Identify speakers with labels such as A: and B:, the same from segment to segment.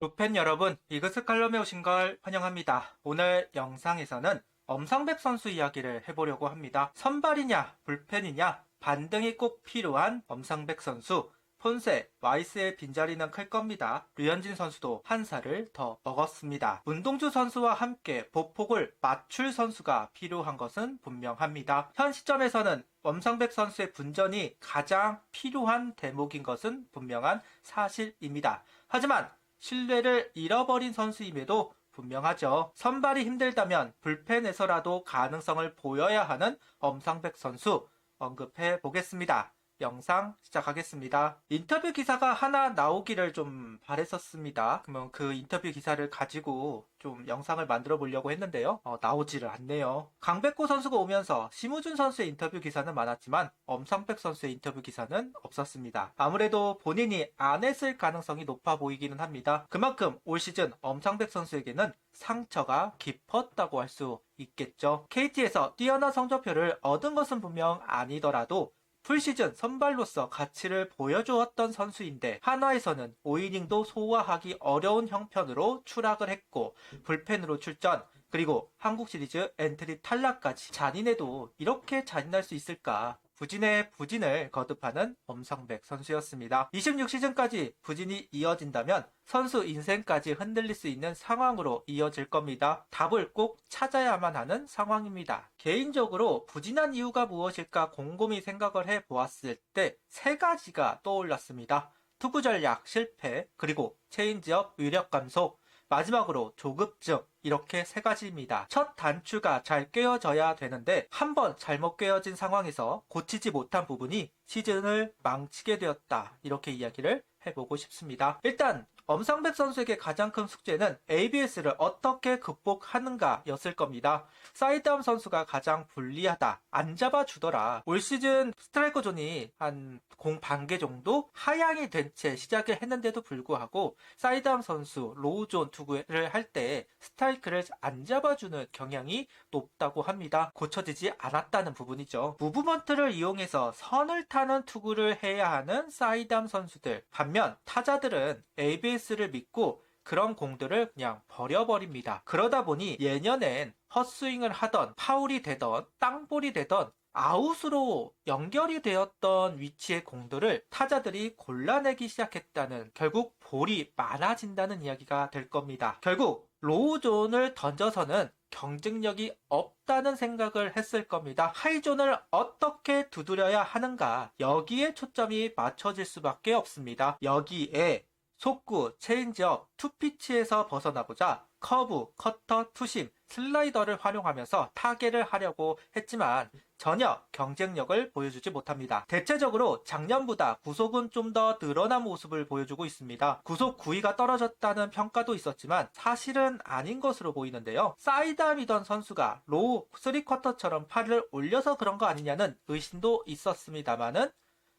A: 루팬 여러분, 이그스칼럼에 오신 걸 환영합니다. 오늘 영상에서는 엄상백 선수 이야기를 해보려고 합니다. 선발이냐, 불펜이냐, 반등이 꼭 필요한 엄상백 선수. 폰세, 와이스의 빈자리는 클 겁니다. 류현진 선수도 한 살을 더 먹었습니다. 문동주 선수와 함께 보폭을 맞출 선수가 필요한 것은 분명합니다. 현 시점에서는 엄상백 선수의 분전이 가장 필요한 대목인 것은 분명한 사실입니다. 하지만 신뢰를 잃어버린 선수임에도 분명하죠. 선발이 힘들다면 불펜에서라도 가능성을 보여야 하는 엄상백 선수 언급해 보겠습니다. 영상 시작하겠습니다. 인터뷰 기사가 하나 나오기를 좀 바랬었습니다. 그러면 그 인터뷰 기사를 가지고 좀 영상을 만들어 보려고 했는데요. 나오지를 않네요. 강백호 선수가 오면서 심우준 선수의 인터뷰 기사는 많았지만 엄상백 선수의 인터뷰 기사는 없었습니다. 아무래도 본인이 안 했을 가능성이 높아 보이기는 합니다. 그만큼 올 시즌 엄상백 선수에게는 상처가 깊었다고 할 수 있겠죠. KT에서 뛰어난 성적표를 얻은 것은 분명 아니더라도 풀시즌 선발로서 가치를 보여주었던 선수인데 한화에서는 5이닝도 소화하기 어려운 형편으로 추락을 했고 불펜으로 출전, 그리고 한국 시리즈 엔트리 탈락까지. 잔인해도 이렇게 잔인할 수 있을까? 부진의 부진을 거듭하는 엄상백 선수였습니다. 26시즌까지 부진이 이어진다면 선수 인생까지 흔들릴 수 있는 상황으로 이어질 겁니다. 답을 꼭 찾아야만 하는 상황입니다. 개인적으로 부진한 이유가 무엇일까 곰곰이 생각을 해보았을 때 세 가지가 떠올랐습니다. 투구 전략 실패, 그리고 체인지업 위력 감소, 마지막으로 조급증, 이렇게 세 가지입니다. 첫 단추가 잘 꿰어져야 되는데 한번 잘못 꿰어진 상황에서 고치지 못한 부분이 시즌을 망치게 되었다. 이렇게 이야기를 해보고 싶습니다. 일단 엄상백 선수에게 가장 큰 숙제는 ABS를 어떻게 극복하는가 였을 겁니다. 사이드암 선수가 가장 불리하다. 안 잡아주더라. 올 시즌 스트라이크 존이 한 공 반 개 정도 하향이 된 채 시작을 했는데도 불구하고 사이드암 선수 로우 존 투구를 할 때 스트라이크를 안 잡아주는 경향이 높다고 합니다. 고쳐지지 않았다는 부분이죠. 무브먼트를 이용해서 선을 타는 투구를 해야 하는 사이드암 선수들. 반면 타자들은 ABS를 믿고 그런 공들을 그냥 버려버립니다. 그러다 보니 예년엔 헛스윙을 하던 파울이 되던 땅볼이 되던 아웃으로 연결이 되었던 위치의 공들을 타자들이 골라내기 시작했다는, 결국 볼이 많아진다는 이야기가 될 겁니다. 결국 로우존을 던져서는 경쟁력이 없다는 생각을 했을 겁니다. 하이존을 어떻게 두드려야 하는가, 여기에 초점이 맞춰질 수밖에 없습니다. 여기에 속구, 체인지업, 투피치에서 벗어나고자 커브, 커터, 투심, 슬라이더를 활용하면서 타겟을 하려고 했지만 전혀 경쟁력을 보여주지 못합니다. 대체적으로 작년보다 구속은 좀 더 늘어난 모습을 보여주고 있습니다. 구속 구위가 떨어졌다는 평가도 있었지만 사실은 아닌 것으로 보이는데요. 사이드암이던 선수가 로우 3쿼터처럼 팔을 올려서 그런 거 아니냐는 의심도 있었습니다만은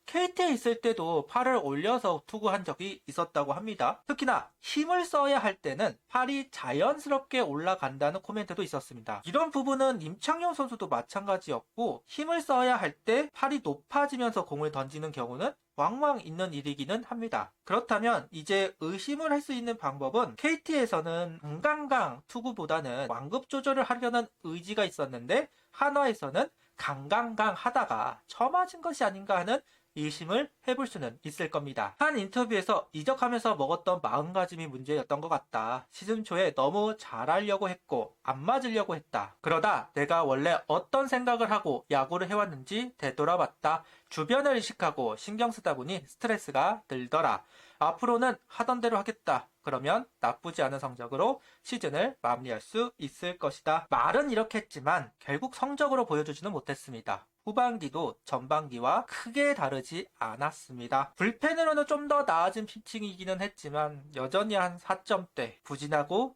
A: KT에 있을 때도 팔을 올려서 투구한 적이 있었다고 합니다. 특히나 힘을 써야 할 때는 팔이 자연스럽게 올라간다는 코멘트도 있었습니다. 이런 부분은 임창용 선수도 마찬가지였고, 힘을 써야 할 때 팔이 높아지면서 공을 던지는 경우는 왕왕 있는 일이기는 합니다. 그렇다면 이제 의심을 할 수 있는 방법은 KT에서는 강강강 투구보다는 완급 조절을 하려는 의지가 있었는데 한화에서는 강강강 하다가 처맞은 것이 아닌가 하는 의심을 해볼 수는 있을 겁니다. 한 인터뷰에서 이적하면서 먹었던 마음가짐이 문제였던 것 같다. 시즌 초에 너무 잘하려고 했고 안 맞으려고 했다. 그러다 내가 원래 어떤 생각을 하고 야구를 해왔는지 되돌아봤다. 주변을 의식하고 신경 쓰다 보니 스트레스가 늘더라. 앞으로는 하던 대로 하겠다. 그러면 나쁘지 않은 성적으로 시즌을 마무리할 수 있을 것이다. 말은 이렇게 했지만 결국 성적으로 보여주지는 못했습니다. 후반기도 전반기와 크게 다르지 않았습니다. 불펜으로는 좀 더 나아진 피칭이기는 했지만 여전히 한 4점대 부진하고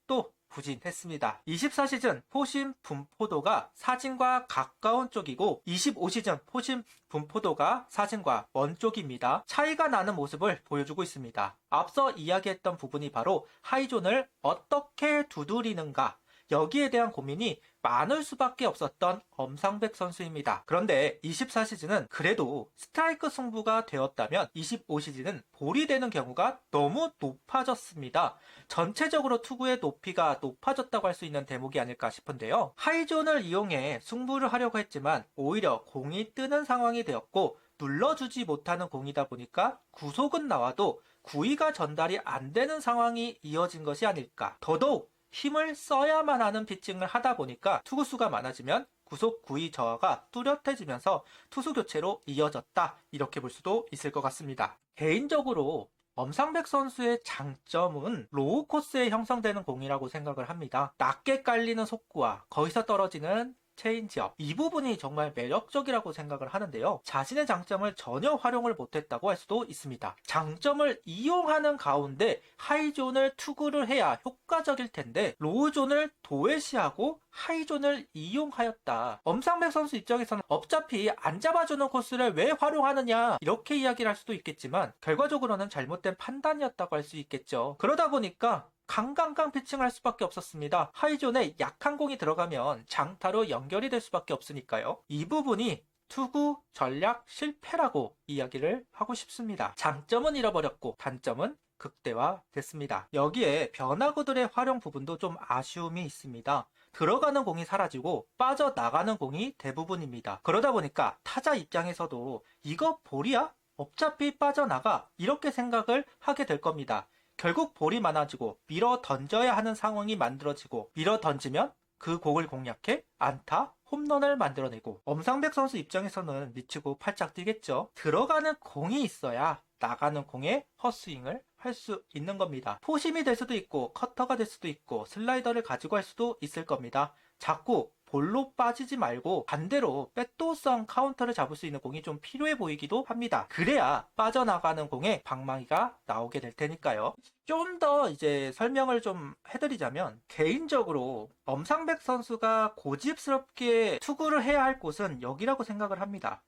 A: 또 부진했습니다. 24시즌 포심 분포도가 사진과 가까운 쪽이고 25시즌 포심 분포도가 사진과 먼 쪽입니다. 차이가 나는 모습을 보여주고 있습니다. 앞서 이야기했던 부분이 바로 하이존을 어떻게 두드리는가, 여기에 대한 고민이 많을 수밖에 없었던 엄상백 선수입니다. 그런데 24시즌은 그래도 스트라이크 승부가 되었다면 25시즌은 볼이 되는 경우가 너무 높아졌습니다. 전체적으로 투구의 높이가 높아졌다고 할 수 있는 대목이 아닐까 싶은데요. 하이존을 이용해 승부를 하려고 했지만 오히려 공이 뜨는 상황이 되었고 눌러주지 못하는 공이다 보니까 구속은 나와도 구위가 전달이 안 되는 상황이 이어진 것이 아닐까. 더더욱 힘을 써야만 하는 피칭을 하다 보니까 투구수가 많아지면 구속 구위 저하가 뚜렷해지면서 투수 교체로 이어졌다. 이렇게 볼 수도 있을 것 같습니다. 개인적으로 엄상백 선수의 장점은 로우 코스에 형성되는 공이라고 생각을 합니다. 낮게 깔리는 속구와 거기서 떨어지는 체인지업, 이 부분이 정말 매력적이라고 생각을 하는데요. 자신의 장점을 전혀 활용을 못했다고 할 수도 있습니다. 장점을 이용하는 가운데 하이존을 투구를 해야 효과적일 텐데 로우존을 도외시하고 하이존을 이용하였다. 엄상백 선수 입장에서는 어차피 안 잡아주는 코스를 왜 활용하느냐 이렇게 이야기를 할 수도 있겠지만 결과적으로는 잘못된 판단이었다고 할 수 있겠죠. 그러다 보니까 강강강 피칭을 할 수밖에 없었습니다. 하이존에 약한 공이 들어가면 장타로 연결이 될 수밖에 없으니까요. 이 부분이 투구 전략 실패라고 이야기를 하고 싶습니다. 장점은 잃어버렸고 단점은 극대화됐습니다. 여기에 변화구들의 활용 부분도 좀 아쉬움이 있습니다. 들어가는 공이 사라지고 빠져나가는 공이 대부분입니다. 그러다 보니까 타자 입장에서도 이거 볼이야? 어차피 빠져나가 이렇게 생각을 하게 될 겁니다. 결국 볼이 많아지고 밀어 던져야 하는 상황이 만들어지고 밀어 던지면 그 공을 공략해 안타, 홈런을 만들어내고 엄상백 선수 입장에서는 미치고 팔짝 뛰겠죠. 들어가는 공이 있어야 나가는 공에 헛스윙을 할 수 있는 겁니다. 포심이 될 수도 있고 커터가 될 수도 있고 슬라이더를 가지고 할 수도 있을 겁니다. 자꾸 볼로 빠지지 말고 반대로 백도어성 카운터를 잡을 수 있는 공이 좀 필요해 보이기도 합니다. 그래야 빠져나가는 공에 방망이가 나오게 될 테니까요. 좀 더 이제 설명을 좀 해드리자면 개인적으로 엄상백 선수가 고집스럽게 투구를 해야 할 곳은 여기라고 생각을 합니다.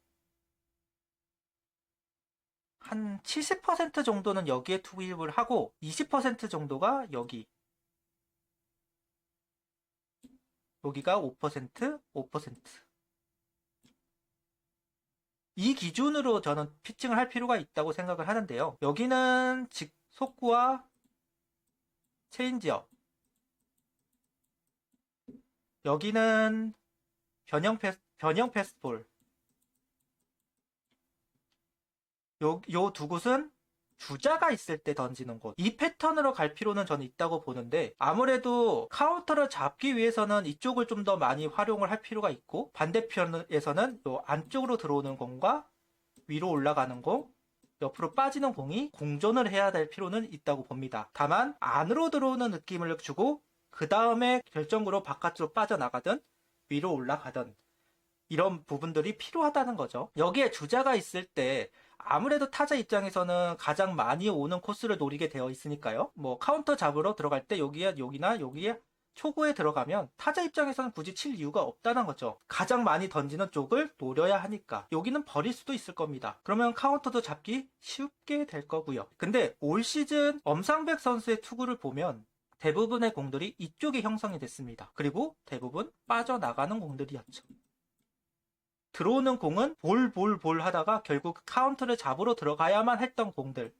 A: 한 70% 정도는 여기에 투입을 하고 20% 정도가 여기가 5%, 5%. 이 기준으로 저는 피칭을 할 필요가 있다고 생각을 하는데요. 여기는 속구와 체인지업. 여기는 변형 패스트볼. 요 두 곳은 주자가 있을 때 던지는 곳. 이 패턴으로 갈 필요는 저는 있다고 보는데 아무래도 카운터를 잡기 위해서는 이쪽을 좀 더 많이 활용을 할 필요가 있고 반대편에서는 요 안쪽으로 들어오는 공과 위로 올라가는 공, 옆으로 빠지는 공이 공존을 해야 될 필요는 있다고 봅니다. 다만 안으로 들어오는 느낌을 주고 그 다음에 결정으로 바깥으로 빠져나가든 위로 올라가든 이런 부분들이 필요하다는 거죠. 여기에 주자가 있을 때 아무래도 타자 입장에서는 가장 많이 오는 코스를 노리게 되어 있으니까요. 뭐 카운터 잡으러 들어갈 때 여기에 초구에 들어가면 타자 입장에서는 굳이 칠 이유가 없다는 거죠. 가장 많이 던지는 쪽을 노려야 하니까. 여기는 버릴 수도 있을 겁니다. 그러면 카운터도 잡기 쉽게 될 거고요. 근데 올 시즌 엄상백 선수의 투구를 보면 대부분의 공들이 이쪽에 형성이 됐습니다. 그리고 대부분 빠져나가는 공들이었죠. 들어오는 공은 볼 하다가 결국 카운트를 잡으러 들어가야만 했던 공들이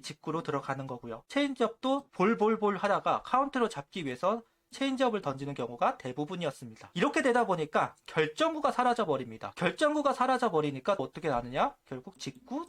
A: 직구로 들어가는 거고요. 체인지업도 볼 하다가 카운트로 잡기 위해서 체인지업을 던지는 경우가 대부분이었습니다. 이렇게 되다 보니까 결정구가 사라져 버립니다. 결정구가 사라져 버리니까 어떻게 나느냐? 결국 직구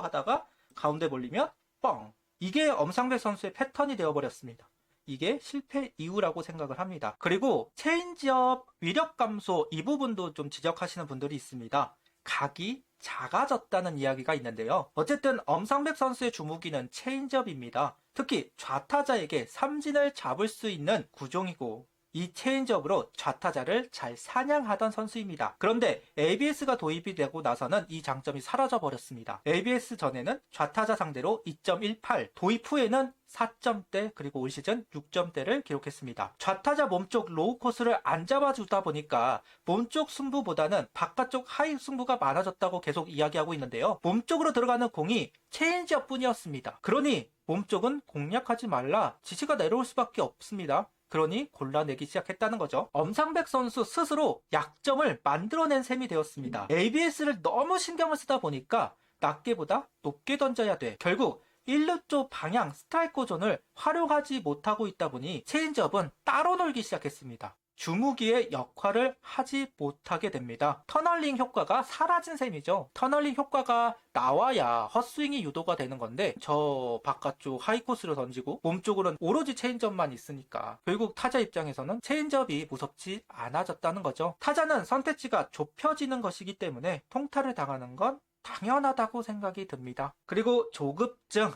A: 하다가 가운데 몰리면 뻥! 이게 엄상백 선수의 패턴이 되어버렸습니다. 이게 실패 이유라고 생각을 합니다. 그리고 체인지업 위력 감소 이 부분도 좀 지적하시는 분들이 있습니다. 각이 작아졌다는 이야기가 있는데요. 어쨌든 엄상백 선수의 주무기는 체인지업입니다. 특히 좌타자에게 삼진을 잡을 수 있는 구종이고 이 체인지업으로 좌타자를 잘 사냥하던 선수입니다. 그런데 ABS가 도입이 되고 나서는 이 장점이 사라져 버렸습니다. ABS 전에는 좌타자 상대로 2.18, 도입 후에는 4점대 그리고 올 시즌 6점대를 기록했습니다. 좌타자 몸쪽 로우 코스를 안 잡아주다 보니까 몸쪽 승부보다는 바깥쪽 하이 승부가 많아졌다고 계속 이야기하고 있는데요. 몸쪽으로 들어가는 공이 체인지업 뿐이었습니다. 그러니 몸쪽은 공략하지 말라 지시가 내려올 수밖에 없습니다. 그러니 골라내기 시작했다는 거죠. 엄상백 선수 스스로 약점을 만들어낸 셈이 되었습니다. ABS를 너무 신경을 쓰다 보니까 낮게보다 높게 던져야 돼. 결국 1루조 방향 스트라이크 존을 활용하지 못하고 있다 보니 체인지업은 따로 놀기 시작했습니다. 주무기의 역할을 하지 못하게 됩니다. 터널링 효과가 사라진 셈이죠. 터널링 효과가 나와야 헛스윙이 유도가 되는 건데 저 바깥쪽 하이코스로 던지고 몸쪽으로는 오로지 체인지업만 있으니까 결국 타자 입장에서는 체인지업이 무섭지 않아졌다는 거죠. 타자는 선택지가 좁혀지는 것이기 때문에 통타를 당하는 건 당연하다고 생각이 듭니다. 그리고 조급증,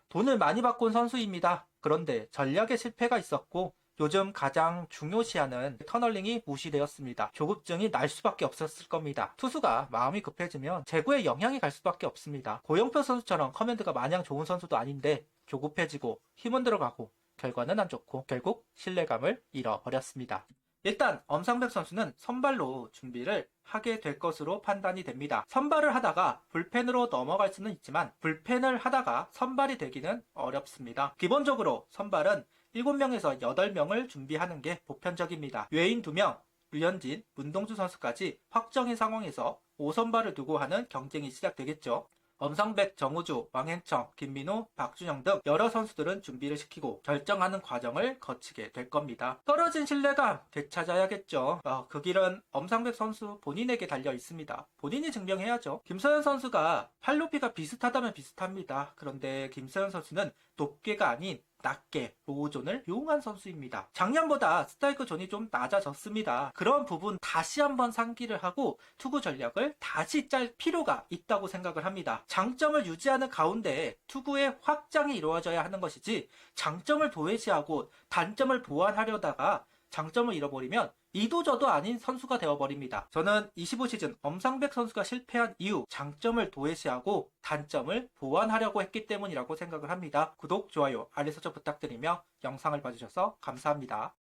A: 돈을 많이 받고 온 선수입니다. 그런데 전략에 실패가 있었고 요즘 가장 중요시하는 터널링이 무시되었습니다. 조급증이 날 수밖에 없었을 겁니다. 투수가 마음이 급해지면 제구에 영향이 갈 수밖에 없습니다. 고영표 선수처럼 커맨드가 마냥 좋은 선수도 아닌데 조급해지고 힘은 들어가고 결과는 안 좋고 결국 신뢰감을 잃어버렸습니다. 일단 엄상백 선수는 선발로 준비를 하게 될 것으로 판단이 됩니다. 선발을 하다가 불펜으로 넘어갈 수는 있지만 불펜을 하다가 선발이 되기는 어렵습니다. 기본적으로 선발은 7명에서 8명을 준비하는 게 보편적입니다. 외인 2명, 류현진, 문동주 선수까지 확정인 상황에서 5선발을 두고 하는 경쟁이 시작되겠죠. 엄상백, 정우주, 왕현청, 김민우, 박준영 등 여러 선수들은 준비를 시키고 결정하는 과정을 거치게 될 겁니다. 떨어진 신뢰감 되찾아야겠죠. 그 길은 엄상백 선수 본인에게 달려 있습니다. 본인이 증명해야죠. 김서현 선수가 팔 높이가 비슷하다면 비슷합니다. 그런데 김서현 선수는 높게가 아닌 낮게 로우존을 이용한 선수입니다. 작년보다 스트라이크 존이 좀 낮아졌습니다. 그런 부분 다시 한번 상기를 하고 투구 전략을 다시 짤 필요가 있다고 생각을 합니다. 장점을 유지하는 가운데 투구의 확장이 이루어져야 하는 것이지 장점을 도외시하고 단점을 보완하려다가 장점을 잃어버리면 이도저도 아닌 선수가 되어버립니다. 저는 25시즌 엄상백 선수가 실패한 이유, 장점을 도외시하고 단점을 보완하려고 했기 때문이라고 생각을 합니다. 구독, 좋아요, 알림 설정 부탁드리며 영상을 봐주셔서 감사합니다.